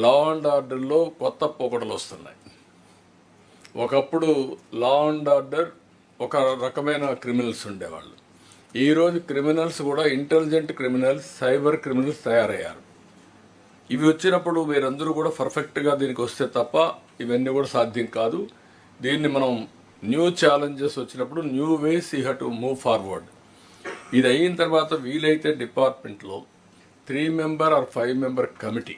Law and ఆర్డర్లో కొత్త పోకడలు వస్తున్నాయి. ఒకప్పుడు లా అండ్ ఆర్డర్ ఒక రకమైన క్రిమినల్స్ ఉండేవాళ్ళు. ఈరోజు క్రిమినల్స్ కూడా ఇంటెలిజెంట్ క్రిమినల్స్, సైబర్ క్రిమినల్స్ తయారయ్యారు. ఇవి వచ్చినప్పుడు మీరందరూ కూడా పర్ఫెక్ట్గా దీనికి వస్తే తప్ప ఇవన్నీ కూడా సాధ్యం కాదు. దీన్ని మనం న్యూ ఛాలెంజెస్ వచ్చినప్పుడు new ways you have to move forward. ఇది అయిన తర్వాత వీలైతే డిపార్ట్మెంట్లో 3 మెంబర్ ఆర్ 5 మెంబర్ కమిటీ,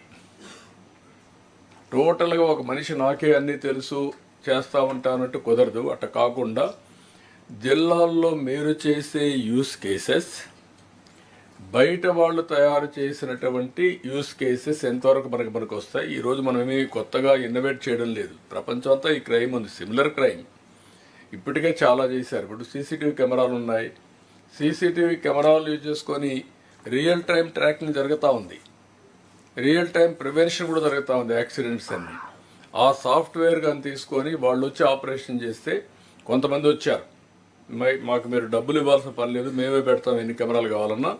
టోటల్గా ఒక మనిషి నాకే అన్నీ తెలుసు చేస్తూ ఉంటానంటే కుదరదు. అట్లా కాకుండా జిల్లాల్లో మీరు చేసే యూస్ కేసెస్, బయట వాళ్ళు తయారు చేసినటువంటి యూస్ కేసెస్ ఎంతవరకు మనకు వస్తాయి. ఈరోజు మనం ఏమీ కొత్తగా ఇన్నోవేట్ చేయడం లేదు. ప్రపంచం అంతా ఈ క్రైమ్ ఉంది, సిమిలర్ క్రైమ్ ఇప్పటికే చాలా చేశారు. ఇప్పుడు సీసీటీవీ కెమెరాలు ఉన్నాయి. సీసీటీవీ కెమెరాలు యూజ్ చేసుకొని రియల్ టైం ట్రాకింగ్ జరుగుతూ ఉంది, రియల్ టైం ప్రివెన్షన్ కూడా జరుగుతూ ఉంది. యాక్సిడెంట్స్ అన్ని ఆ సాఫ్ట్వేర్ కానీ తీసుకొని వాళ్ళు వచ్చి ఆపరేషన్ చేస్తే, కొంతమంది వచ్చారు, మాకు మీరు డబ్బులు ఇవ్వాల్సిన పని లేదు, మేమే పెడతాం, ఎన్ని కెమెరాలు కావాలన్నా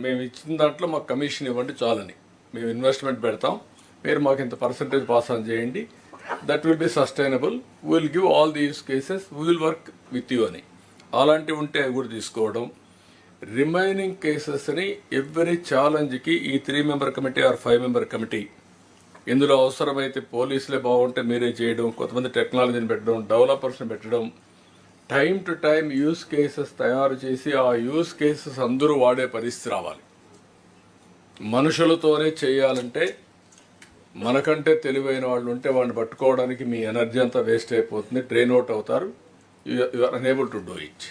మేము ఇచ్చిన దాంట్లో మాకు కమిషన్ ఇవ్వండి చాలని, మేము ఇన్వెస్ట్మెంట్ పెడతాం, మీరు మాకు ఇంత పర్సంటేజ్ పాస్ ఆన్ చేయండి, that will be sustainable, will give all these cases, will work with you అని. అలాంటివి ఉంటే అవి కూడా తీసుకోవడం. రిమైనింగ్ కేసెస్ని ఎవ్రీ ఛాలెంజ్కి ఈ 3 member committee or 5 member committee, ఇందులో అవసరమైతే పోలీసులే బాగుంటే మీరే చేయడం, కొంతమంది టెక్నాలజీని పెట్టడం, డెవలపర్స్ని పెట్టడం, time to time use cases తయారు చేసి ఆ యూస్ కేసెస్ అందరూ వాడే పరిస్థితి రావాలి. మనుషులతోనే చేయాలంటే మనకంటే తెలివైన వాళ్ళు ఉంటే వాడిని పట్టుకోవడానికి మీ ఎనర్జీ అంతా వేస్ట్ అయిపోతుంది, డ్రైన్ అవుట్ అవుతారు, you are unable to do it.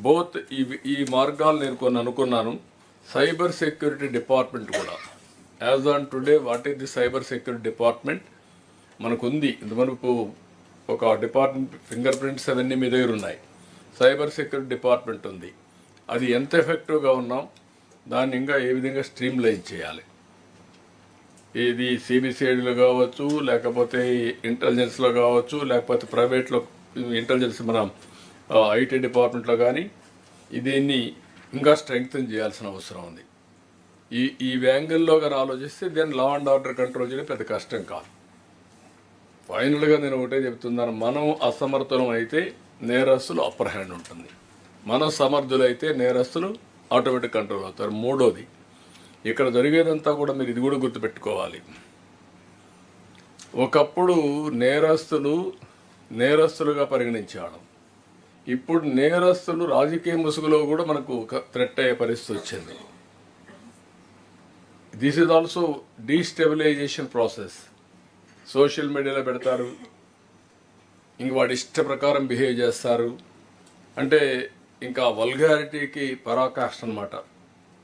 Both ఈ మార్గాలు నేను కొన్ని అనుకున్నాను. సైబర్ సెక్యూరిటీ డిపార్ట్మెంట్ కూడా as on today, what is the cyber security department మనకుంది. ఇంతవరకు ఒక డిపార్ట్మెంట్ ఫింగర్ ప్రింట్స్ అవన్నీ మీ దగ్గర ఉన్నాయి. సైబర్ సెక్యూరిటీ డిపార్ట్మెంట్ ఉంది. అది ఎంత ఎఫెక్టివ్గా ఉన్నాం, దాన్ని ఇంకా ఏ విధంగా స్ట్రీమ్ లైన్ చేయాలి. ఇది సిబిసిఐడిలో కావచ్చు, లేకపోతే ఇంటెలిజెన్స్లో కావచ్చు, లేకపోతే ప్రైవేట్లో ఇంటెలిజెన్స్ మన ఐటీ డిపార్ట్మెంట్లో కానీ దీన్ని ఇంకా స్ట్రెంగ్తన్ చేయాల్సిన అవసరం ఉంది. ఈ యాంగిల్లో కానీ ఆలోచిస్తే దీన్ని లా అండ్ ఆర్డర్ కంట్రోల్ చేయడం పెద్ద కష్టం కాదు. ఫైనల్గా నేను ఒకటే చెప్తున్నాను, మనం అసమర్థులం అయితే నేరస్తులు అప్పర్ హ్యాండ్ ఉంటుంది, మనం సమర్థులైతే నేరస్తులు ఆటోమేటిక్ కంట్రోల్ అవుతారు. మూడోది, ఇక్కడ జరిగేదంతా కూడా మీరు ఇది కూడా గుర్తుపెట్టుకోవాలి. ఒకప్పుడు నేరస్తులుగా పరిగణించేవాళ్ళం. ఇప్పుడు నేరస్తులు రాజకీయ ముసుగులో కూడా మనకు థ్రెట్ అయ్యే పరిస్థితి వచ్చింది. This is also destabilization process. Social మీడియాలో పెడతారు, ఇంక వాడి ఇష్ట ప్రకారం బిహేవ్ చేస్తారు. అంటే ఇంకా వల్గారిటీకి పరాకాష్ట అనమాట.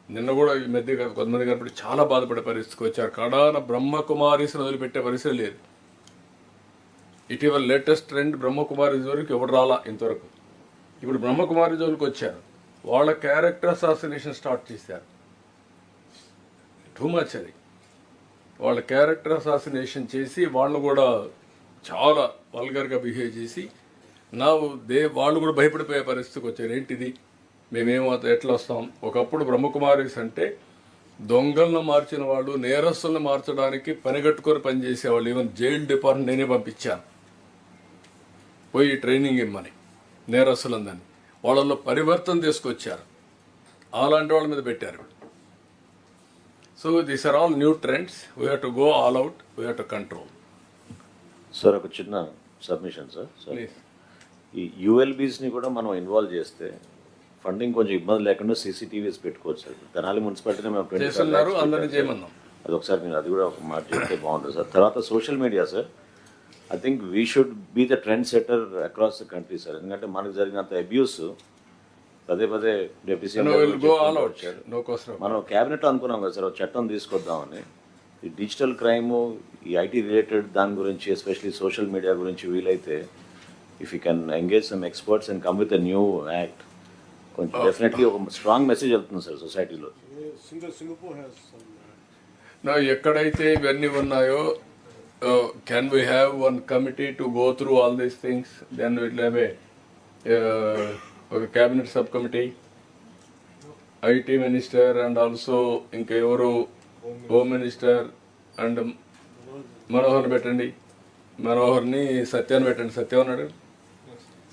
నిన్న కూడా ఈ మధ్య కొంతమంది కనపడి చాలా బాధపడే పరిస్థితికి వచ్చారు. కడాన బ్రహ్మకుమారీస్ని వదిలిపెట్టే పరిస్థితి లేదు. ఇటీవల లేటెస్ట్ ట్రెండ్ బ్రహ్మకుమారీస్ వరకు ఎవరు రాలా ఇంతవరకు. ఇప్పుడు బ్రహ్మకుమారి జోలికి వచ్చారు, వాళ్ళ క్యారెక్టర్ అసాసినేషన్ స్టార్ట్ చేశారు. టూ మచ్ అది. వాళ్ళ క్యారెక్టర్ అసాసినేషన్ చేసి వాళ్ళు కూడా చాలా వల్గర్గా బిహేవ్ చేసి వాళ్ళు కూడా భయపడిపోయే పరిస్థితికి వచ్చారు. ఏంటిది, మేమేమో ఎట్లా వస్తాం. ఒకప్పుడు బ్రహ్మకుమారీస్ అంటే దొంగలను మార్చిన వాళ్ళు, నేరస్తులను మార్చడానికి పనిగట్టుకొని పనిచేసేవాళ్ళు. ఈవెన్ జైల్ డిపార్ట్మెంట్ నేనే పంపించాను పోయి ట్రైనింగ్ ఇమ్మని నేరస్తులందని. వాళ్ళల్లో పరివర్తన తీసుకొచ్చారు, అలాంటి వాళ్ళ మీద పెట్టారు. So these are all new trends. We have to go all out, we have to control. Sir ఒక చిన్న సబ్మిషన్ సార్. ఈ యూఎల్బీస్ని కూడా మనం ఇన్వాల్వ్ చేస్తే ఫండింగ్ కొంచెం ఇబ్బంది లేకుండా సీసీటీవీస్ పెట్టుకోవచ్చు సార్. తెనాలి మున్సిపాలిటీని మేము చేస్తున్నారు, అందరినీ చేయమన్నాం. అది ఒకసారి మీరు అది కూడా ఒక మాట చెప్తే బాగుంటుంది సార్. తర్వాత social media sir, I think we should be the trend setter across the country sir. ఎందుకంటే మనకు జరిగినంత అబ్యూస్ పదే డిప్యూటీ సీఎం మనం క్యాబినెట్లో అనుకున్నాం కదా సార్, ఒక చట్టం తీసుకొద్దామని. ఈ డిజిటల్ క్రైము, ఈ ఐటీ రిలేటెడ్ దాని గురించి, ఎస్పెషలీ సోషల్ మీడియా గురించి వీలైతే if you can engage some experts and come with a new act, కొంచెం డెఫినెట్లీ ఒక స్ట్రాంగ్ మెసేజ్ వెళ్తుంది సార్ సొసైటీలో. ఎక్కడైతే ఇవన్నీ ఉన్నాయో, can we have one committee to go through all these things? Then we'll have a cabinet subcommittee, IT minister and also ఇంకెవరు home minister, and మనోహర్ని పెట్టండి, మనోహర్ని సత్యాన్ని పెట్టండి, సత్యం ఉన్నాడు,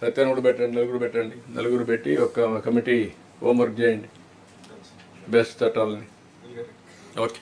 సత్యాన్ని కూడా పెట్టండి, నలుగురు పెట్టి ఒక కమిటీ హోంవర్క్ చేయండి బెస్ట్ చట్టాలని. ఓకే.